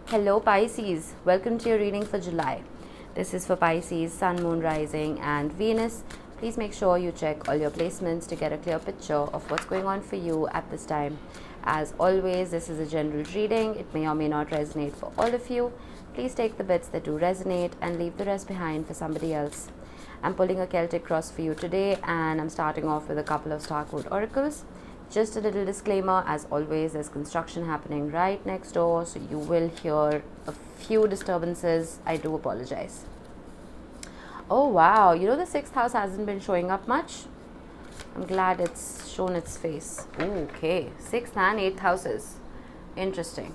Hello Pisces, welcome to your reading for July. This is for Pisces, Sun, Moon, Rising and Venus. Please make sure you check all your placements to get a clear picture of what's going on for you at this time. As always, this is a general reading. It may or may not resonate for all of you. Please take the bits that do resonate and leave the rest behind for somebody else. I'm pulling a Celtic cross for you today, and I'm starting off with a couple of Star Code oracles. Just a little disclaimer, as always, there's construction happening right next door, so you will hear a few disturbances. I do apologize. Oh wow, you know the 6th house hasn't been showing up much. I'm glad it's shown its face. Ooh, okay, 6th and 8th houses. Interesting.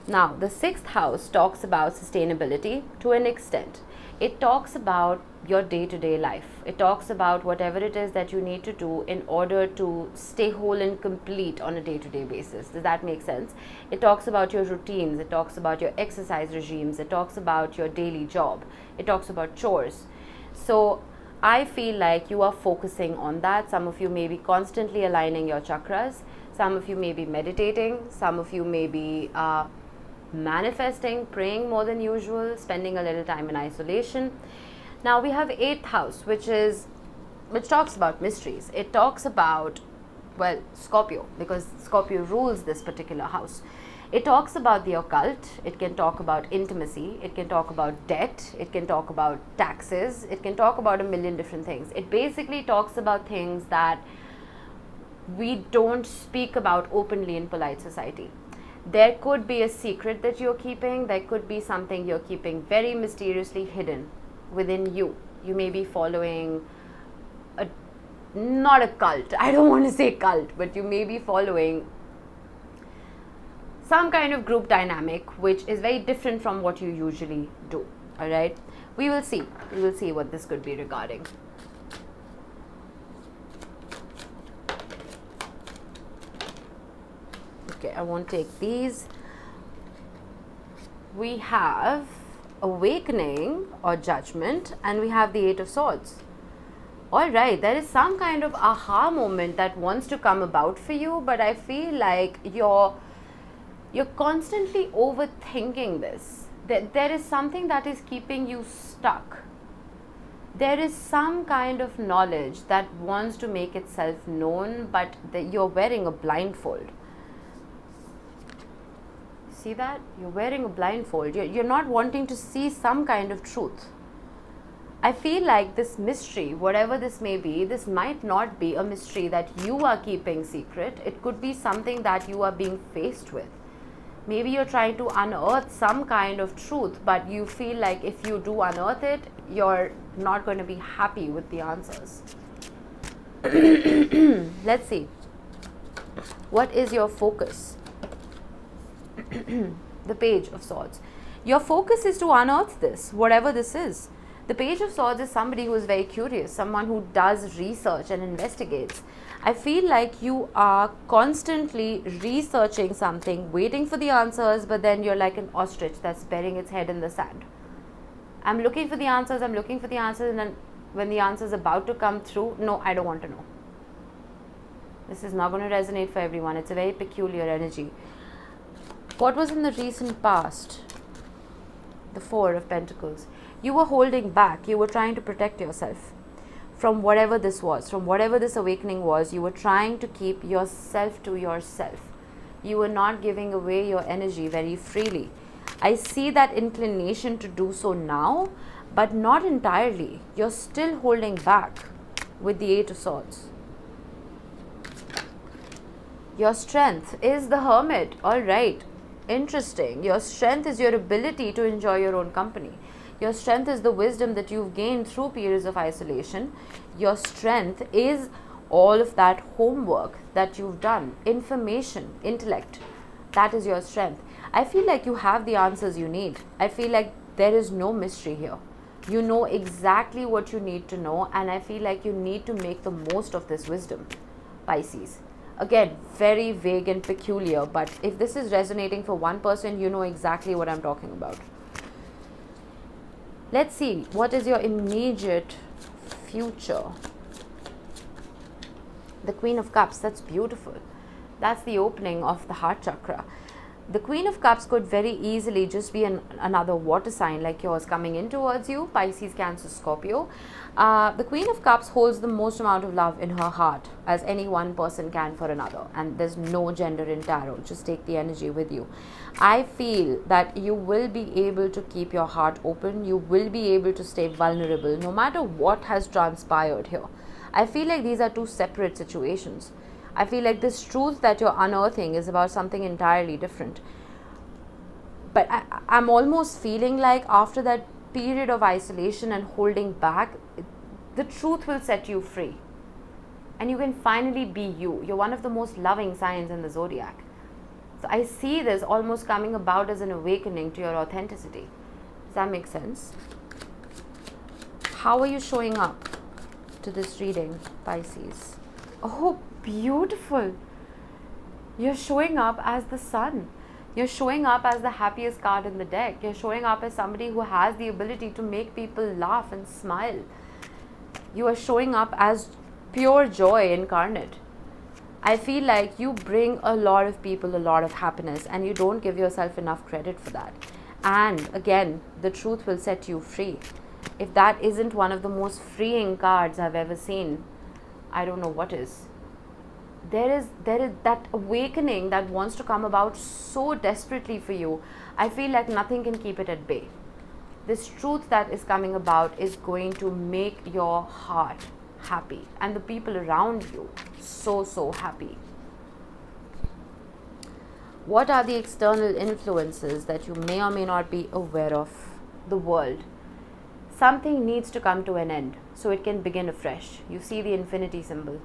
Now, the 6th house talks about sustainability to an extent. It talks about your day-to-day life. It talks about whatever it is that you need to do in order to stay whole and complete on a day-to-day basis. Does that make sense? It talks about your routines. It talks about your exercise regimes. It talks about your daily job. It talks about chores. So I feel like you are focusing on that. Some of you may be constantly aligning your chakras. Some of you may be meditating. Some of you may be manifesting, praying more than usual, spending a little time in isolation. Now we have 8th house, which talks about mysteries. It talks about, well, Scorpio, because Scorpio rules this particular house. It talks about the occult. It can talk about intimacy. It can talk about debt. It can talk about taxes. It can talk about a million different things. It basically talks about things that we don't speak about openly in polite society. There could be a secret that you're keeping. There could be something you're keeping very mysteriously hidden within you. You may be following not a cult. I don't want to say cult, but you may be following some kind of group dynamic which is very different from what you usually do. All right. We will see. We will see what this could be regarding. Okay, I won't take these. We have awakening or judgment, and we have the 8 of swords. All right, there is some kind of aha moment that wants to come about for you, but I feel like you're constantly overthinking this. There is something that is keeping you stuck. There is some kind of knowledge that wants to make itself known, but you're wearing a blindfold. See that? You're wearing a blindfold. You're not wanting to see some kind of truth. I feel like this mystery, whatever this may be, this might not be a mystery that you are keeping secret. It could be something that you are being faced with. Maybe you're trying to unearth some kind of truth, but you feel like if you do unearth it, you're not going to be happy with the answers. Let's see. What is your focus? The Page of Swords. Your focus is to unearth this, whatever this is. The Page of Swords is somebody who is very curious, someone who does research and investigates. I feel like you are constantly researching something, waiting for the answers, but then you're like an ostrich that's burying its head in the sand. I'm looking for the answers, and then when the answer is about to come through, no, I don't want to know. This is not going to resonate for everyone. It's a very peculiar energy. What was in the recent past? The 4 of Pentacles. You were holding back. You were trying to protect yourself from whatever this was, from whatever this awakening was. You were trying to keep yourself to yourself. You were not giving away your energy very freely. I see that inclination to do so now, but not entirely. You're still holding back with the 8 of Swords. Your strength is the Hermit. All right. Interesting. Your strength is your ability to enjoy your own company. Your strength is the wisdom that you've gained through periods of isolation. Your strength is all of that homework that you've done, information, intellect. That is your strength. I feel like you have the answers you need. I feel like there is no mystery here. You know exactly what you need to know, and I feel like you need to make the most of this wisdom, Pisces. Again, very vague and peculiar, but if this is resonating for one person, you know exactly what I'm talking about. Let's see, what is your immediate future? The Queen of Cups, that's beautiful. That's the opening of the heart chakra. The Queen of Cups could very easily just be another water sign like yours coming in towards you, Pisces, Cancer, Scorpio. The Queen of Cups holds the most amount of love in her heart, as any one person can for another, and there's no gender in tarot. Just take the energy with you. I feel that you will be able to keep your heart open. You will be able to stay vulnerable no matter what has transpired here. I feel like these are two separate situations. I feel like this truth that you're unearthing is about something entirely different. But I'm almost feeling like after that period of isolation and holding back, the truth will set you free. And you can finally be you. You're one of the most loving signs in the zodiac. So I see this almost coming about as an awakening to your authenticity. Does that make sense? How are you showing up to this reading, Pisces? Oh, beautiful. You're showing up as the sun. You're showing up as the happiest card in the deck. You're showing up as somebody who has the ability to make people laugh and smile. You are showing up as pure joy incarnate. I feel like you bring a lot of people a lot of happiness, and you don't give yourself enough credit for that. And again, the truth will set you free. If that isn't one of the most freeing cards I've ever seen, I don't know what is. There is that awakening that wants to come about so desperately for you. I feel like nothing can keep it at bay. This truth that is coming about is going to make your heart happy and the people around you so happy. What are the external influences that you may or may not be aware of? The world. Something needs to come to an end so it can begin afresh. You see the infinity symbol.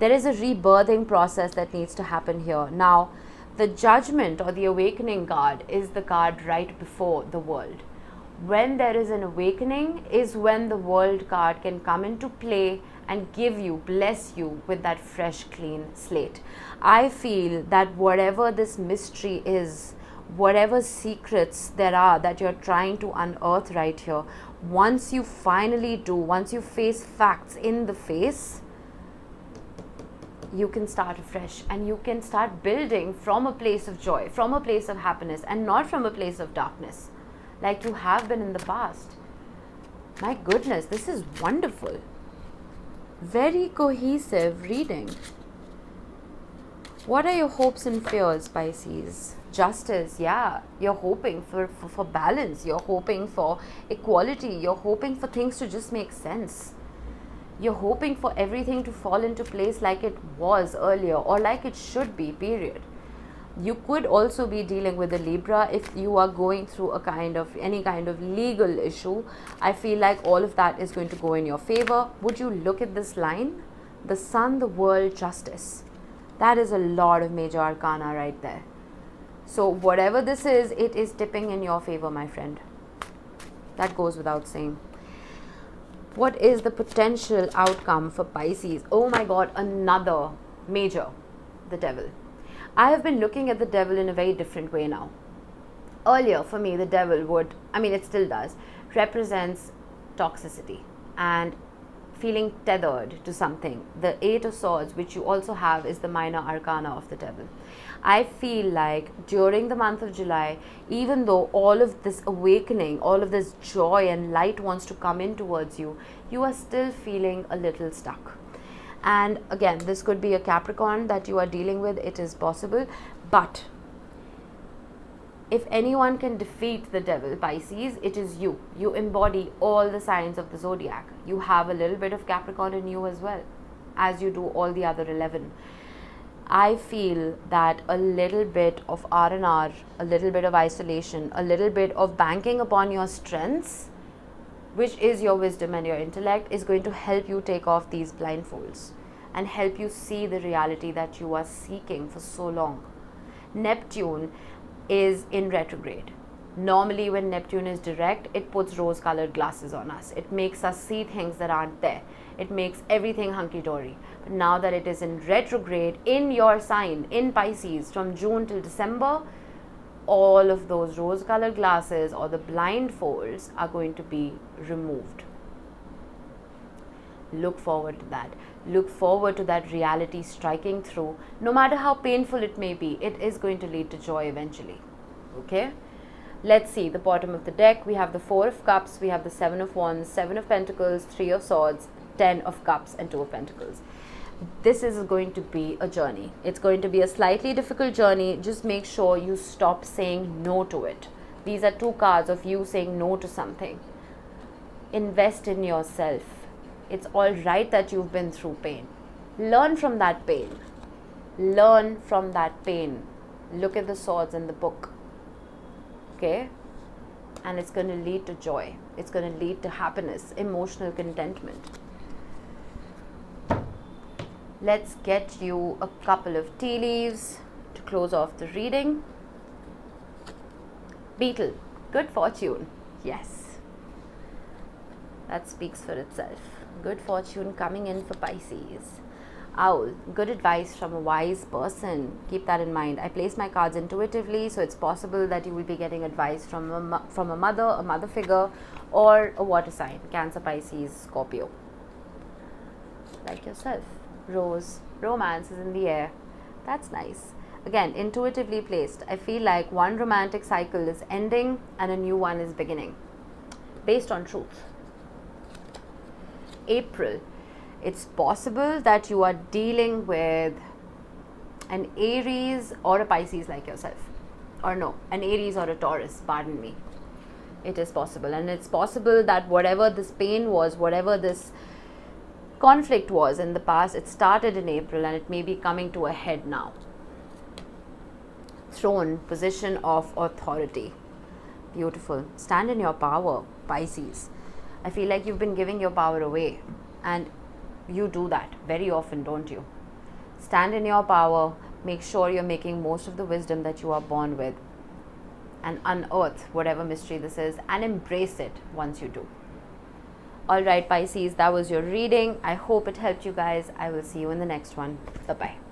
There is a rebirthing process that needs to happen here. Now, the judgment or the awakening card is the card right before the world. When there is an awakening is when the world card can come into play and give you, bless you with that fresh, clean slate. I feel that whatever this mystery is, whatever secrets there are that you're trying to unearth right here, once you finally do, once you face facts in the face, you can start afresh and you can start building from a place of joy, from a place of happiness, and not from a place of darkness like you have been in the past. My goodness, this is wonderful. Very cohesive reading. What are your hopes and fears, Pisces? Justice, yeah. You're hoping for balance. You're hoping for equality. You're hoping for things to just make sense. You're hoping for everything to fall into place like it was earlier or like it should be, period. You could also be dealing with a Libra if you are going through any kind of legal issue. I feel like all of that is going to go in your favor. Would you look at this line? The sun, the world, justice. That is a lot of major arcana right there. So whatever this is, it is tipping in your favor, my friend. That goes without saying. What is the potential outcome for Pisces? Oh my God, another major, the devil. I have been looking at the devil in a very different way now. Earlier, for me, the devil would, it still does, represents toxicity and feeling tethered to something. The Eight of Swords, which you also have, is the minor arcana of the devil. I feel like during the month of July, even though all of this awakening, all of this joy and light wants to come in towards you, you are still feeling a little stuck. And again, this could be a Capricorn that you are dealing with. It is possible. But if anyone can defeat the devil, Pisces, it is you. You embody all the signs of the zodiac. You have a little bit of Capricorn in you as well, as you do all the other 11. I feel that a little bit of R&R, a little bit of isolation, a little bit of banking upon your strengths, which is your wisdom and your intellect, is going to help you take off these blindfolds and help you see the reality that you are seeking for so long. Neptune is in retrograde. Normally when Neptune is direct, it puts rose-colored glasses on us. It makes us see things that aren't there. It makes everything hunky-dory. But now that it is in retrograde in your sign, in Pisces, from June till December, all of those rose-colored glasses or the blindfolds are going to be removed. Look forward to that. Look forward to that reality striking through. No matter how painful it may be, it is going to lead to joy eventually. Okay? Let's see the bottom of the deck. We have the 4 of Cups, we have the 7 of Wands, 7 of Pentacles, 3 of Swords, 10 of Cups, and 2 of Pentacles. This is going to be a journey. It's going to be a slightly difficult journey. Just make sure you stop saying no to it. These are 2 cards of you saying no to something. Invest in yourself. It's all right that you've been through pain. Learn from that pain. Learn from that pain. Look at the swords in the book. Okay? And it's going to lead to joy. It's going to lead to happiness, emotional contentment. Let's get you a couple of tea leaves to close off the reading. Beetle, good fortune. Yes. That speaks for itself. Good fortune coming in for Pisces. Owl, good advice from a wise person. Keep that in mind. I place my cards intuitively, so it's possible that you will be getting advice from a mother figure, or a water sign, Cancer, Pisces, Scorpio. Like yourself. Rose, romance is in the air. That's nice. Again, intuitively placed. I feel like one romantic cycle is ending and a new one is beginning. Based on truth. April. It's possible that you are dealing with an Aries or a Pisces like yourself. Or no, an Aries or a Taurus, pardon me. It is possible. And it's possible that whatever this pain was, whatever this conflict was in the past, it started in April and it may be coming to a head now. Throne, position of authority. Beautiful. Stand in your power, Pisces. I feel like you've been giving your power away, and you do that very often, don't you? Stand in your power. Make sure you're making most of the wisdom that you are born with, and unearth whatever mystery this is and embrace it once you do. Alright, Pisces, that was your reading. I hope it helped you guys. I will see you in the next one. Bye-bye.